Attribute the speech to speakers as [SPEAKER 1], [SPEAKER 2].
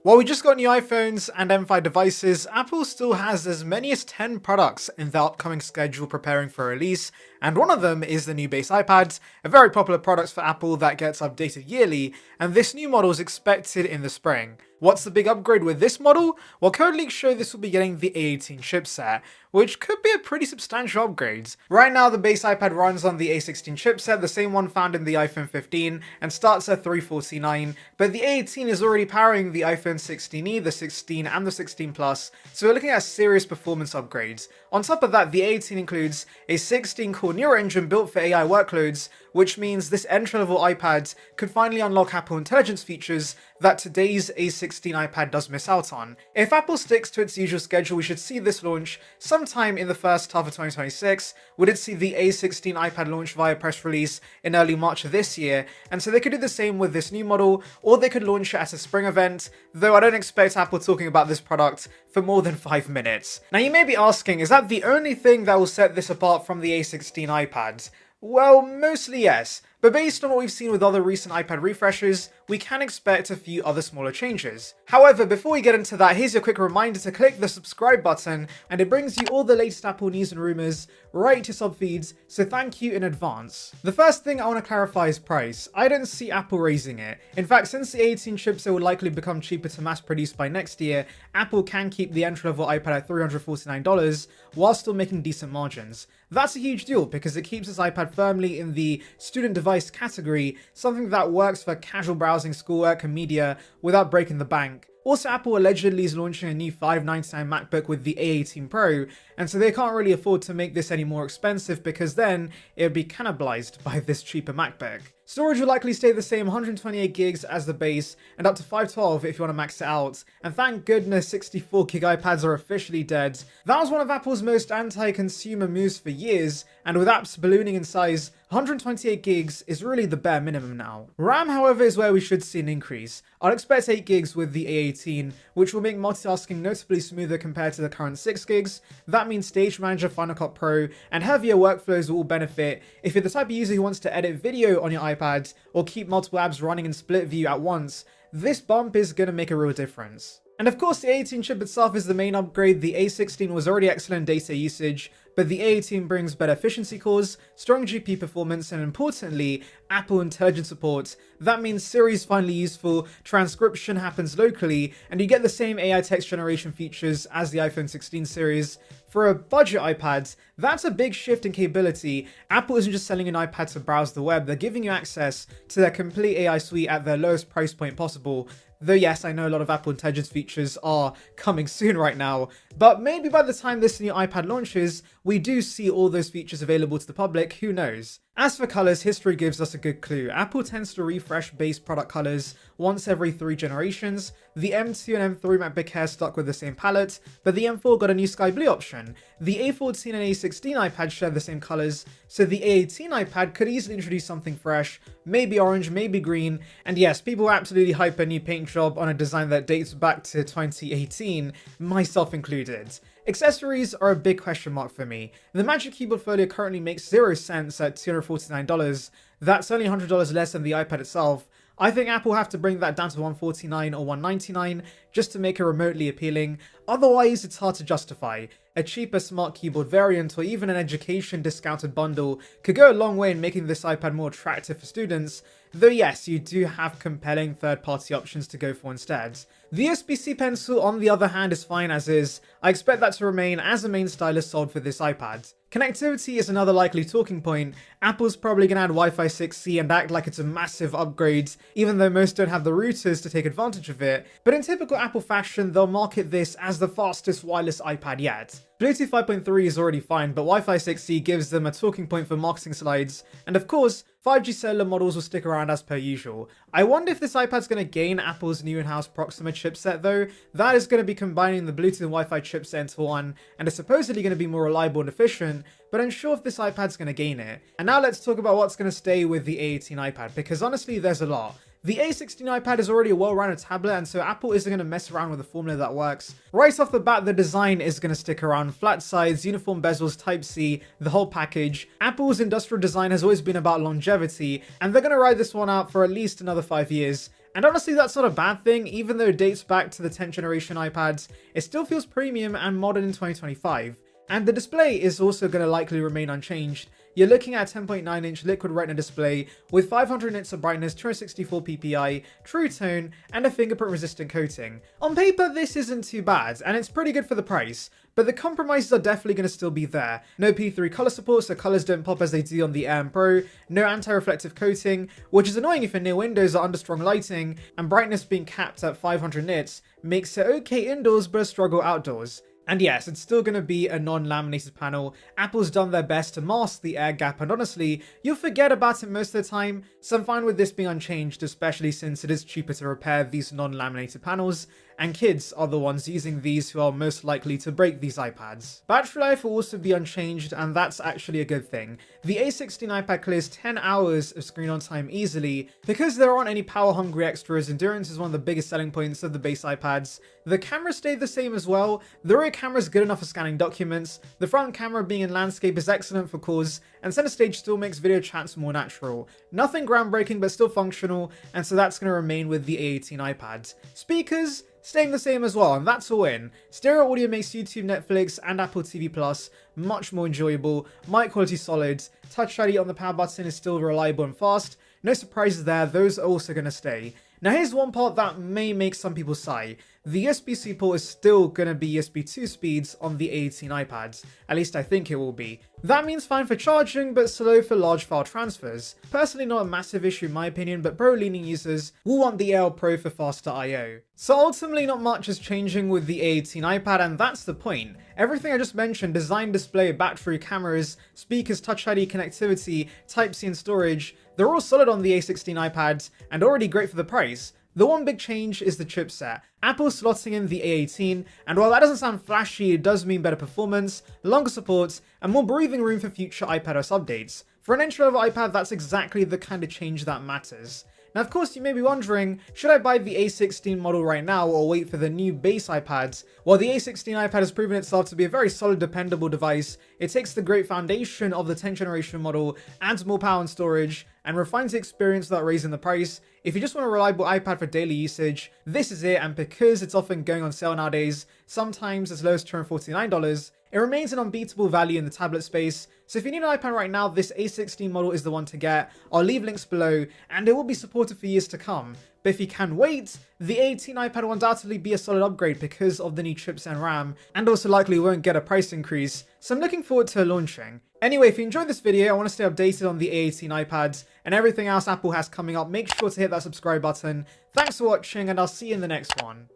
[SPEAKER 1] While we just got new iPhones and M5 devices, Apple still has as many as 10 products in their upcoming schedule preparing for release, and one of them is the new base iPad, a very popular product for Apple that gets updated yearly, and this new model is expected in the spring. What's the big upgrade with this model? Well, code leaks show this will be getting the A18 chipset, which could be a pretty substantial upgrade. Right now, the base iPad runs on the A16 chipset, the same one found in the iPhone 15, and starts at $349, but the A18 is already powering the iPhone 16e, the 16 and the 16 Plus, so we're looking at serious performance upgrades. On top of that, the A18 includes a 16-core Neural engine built for AI workloads, which means this entry-level iPad could finally unlock Apple Intelligence features that today's A16 iPad does miss out on. If Apple sticks to its usual schedule, we should see this launch sometime in the first half of 2026. We did see the A16 iPad launch via press release in early March of this year, and so they could do the same with this new model, or they could launch it at a spring event, though I don't expect Apple talking about this product for more than 5 minutes. Now you may be asking, is that the only thing that will set this apart from the A16 iPad? Well, mostly yes, but based on what we've seen with other recent iPad refreshes, we can expect a few other smaller changes. However, before we get into that, here's a quick reminder to click the subscribe button, and it brings you all the latest Apple news and rumors right to sub feeds, so thank you in advance. The first thing I want to clarify is price. I don't see Apple raising it. In fact, since the A18 chipset will likely become cheaper to mass produce by next year, Apple can keep the entry-level iPad at $349 while still making decent margins. That's a huge deal because it keeps this iPad firmly in the student device category, something that works for casual browsing, schoolwork, and media without breaking the bank. Also, Apple allegedly is launching a new $599 MacBook with the A18 Pro, and so they can't really afford to make this any more expensive because then it would be cannibalized by this cheaper MacBook. Storage will likely stay the same 128 gigs as the base, and up to 512 if you want to max it out, and thank goodness 64 gig iPads are officially dead. That was one of Apple's most anti-consumer moves for years, and with apps ballooning in size, 128 gigs is really the bare minimum now. RAM, however, is where we should see an increase. I'd expect 8 gigs with the A18, which will make multitasking notably smoother compared to the current 6 gigs. That means Stage Manager, Final Cut Pro, and heavier workflows will all benefit if you're the type of user who wants to edit video on your iPad or keep multiple apps running in split view at once. This bump is going to make a real difference. And of course, the A18 chip itself is the main upgrade. The A16 was already excellent data usage, but the A18 brings better efficiency cores, strong GPU performance, and importantly, Apple Intelligence support. That means Siri is finally useful, transcription happens locally, and you get the same AI text generation features as the iPhone 16 series. For a budget iPad, that's a big shift in capability. Apple isn't just selling an iPad to browse the web, they're giving you access to their complete AI suite at their lowest price point possible. Though yes, I know a lot of Apple Intelligence features are coming soon right now, but maybe by the time this new iPad launches, we do see all those features available to the public, who knows. As for colors, history gives us a good clue. Apple tends to refresh base product colors once every 3 generations. The M2 and M3 MacBook Air stuck with the same palette, but the M4 got a new sky blue option. The A14 and A16 iPad share the same colors, so the A18 iPad could easily introduce something fresh, maybe orange, maybe green, and yes, people absolutely hype a new paint job on a design that dates back to 2018, myself included. Accessories are a big question mark for me. The Magic Keyboard Folio currently makes 0 cents at $249. That's only $100 less than the iPad itself. I think Apple have to bring that down to $149 or $199 just to make it remotely appealing. Otherwise, it's hard to justify. A cheaper smart keyboard variant or even an education discounted bundle could go a long way in making this iPad more attractive for students, though yes, you do have compelling third-party options to go for instead. The USB-C pencil, on the other hand, is fine as is. I expect that to remain as the main stylus sold for this iPad. Connectivity is another likely talking point. Apple's probably going to add Wi-Fi 6E and act like it's a massive upgrade, even though most don't have the routers to take advantage of it. But in typical Apple fashion, they'll market this as the fastest wireless iPad yet. Bluetooth 5.3 is already fine, but Wi-Fi 6E gives them a talking point for marketing slides, and of course, 5G cellular models will stick around as per usual. I wonder if this iPad's going to gain Apple's new in-house Proxima chipset though. That is going to be combining the Bluetooth and Wi-Fi chipset into one, and is supposedly going to be more reliable and efficient, but I'm sure if this iPad's going to gain it. And now let's talk about what's going to stay with the A18 iPad, because honestly there's a lot. The A16 iPad is already a well-rounded tablet, and so Apple isn't going to mess around with a formula that works. Right off the bat, the design is going to stick around. Flat sides, uniform bezels, Type-C, the whole package. Apple's industrial design has always been about longevity, and they're going to ride this one out for at least another 5 years. And honestly, that's not a bad thing. Even though it dates back to the 10th generation iPads, it still feels premium and modern in 2025. And the display is also going to likely remain unchanged. You're looking at a 10.9-inch Liquid Retina display with 500 nits of brightness, 264 ppi, true tone, and a fingerprint-resistant coating. On paper, this isn't too bad, and it's pretty good for the price, but the compromises are definitely going to still be there. No P3 color support, so colors don't pop as they do on the Air and Pro, no anti-reflective coating, which is annoying if you're near windows or under strong lighting, and brightness being capped at 500 nits makes it okay indoors but a struggle outdoors. And yes, it's still going to be a non-laminated panel. Apple's done their best to mask the air gap, and honestly, you'll forget about it most of the time, so I'm fine with this being unchanged, especially since it is cheaper to repair these non-laminated panels, and kids are the ones using these who are most likely to break these iPads. Battery life will also be unchanged, and that's actually a good thing. The A16 iPad clears 10 hours of screen on time easily. Because there aren't any power-hungry extras, endurance is one of the biggest selling points of the base iPads. The camera stayed the same as well. The rear camera is good enough for scanning documents, the front camera being in landscape is excellent for calls, and center stage still makes video chats more natural. Nothing groundbreaking but still functional, and so that's going to remain with the A18 iPad. Speakers, staying the same as well, and that's a win. Stereo audio makes YouTube, Netflix, and Apple TV Plus much more enjoyable, mic quality solid, touch ID on the power button is still reliable and fast. No surprises there, those are also going to stay. Now here's one part that may make some people sigh. The USB-C port is still going to be USB 2 speeds on the A18 iPads, at least I think it will be. That means fine for charging, but slow for large file transfers. Personally not a massive issue in my opinion, but pro-leaning users will want the AL Pro for faster I/O. So ultimately not much is changing with the A18 iPad, and that's the point. Everything I just mentioned, design, display, battery, cameras, speakers, Touch ID connectivity, Type-C and storage, they're all solid on the A16 iPads and already great for the price. The one big change is the chipset. Apple's slotting in the A18, and while that doesn't sound flashy, it does mean better performance, longer support, and more breathing room for future iPadOS updates. For an entry-level iPad, that's exactly the kind of change that matters. Now, of course, you may be wondering, should I buy the A16 model right now or wait for the new base iPads? Well, the A16 iPad has proven itself to be a very solid, dependable device. It takes the great foundation of the 10th generation model, adds more power and storage, and refines the experience without raising the price. If you just want a reliable iPad for daily usage, this is it, and because it's often going on sale nowadays, sometimes as low as $249, it remains an unbeatable value in the tablet space. So if you need an iPad right now, this A16 model is the one to get. I'll leave links below, and it will be supported for years to come. But if you can wait, the A18 iPad will undoubtedly be a solid upgrade because of the new chips and RAM, and also likely won't get a price increase, so I'm looking forward to launching. Anyway, if you enjoyed this video, I want to stay updated on the A18 iPads and everything else Apple has coming up, make sure to hit that subscribe button. Thanks for watching, and I'll see you in the next one.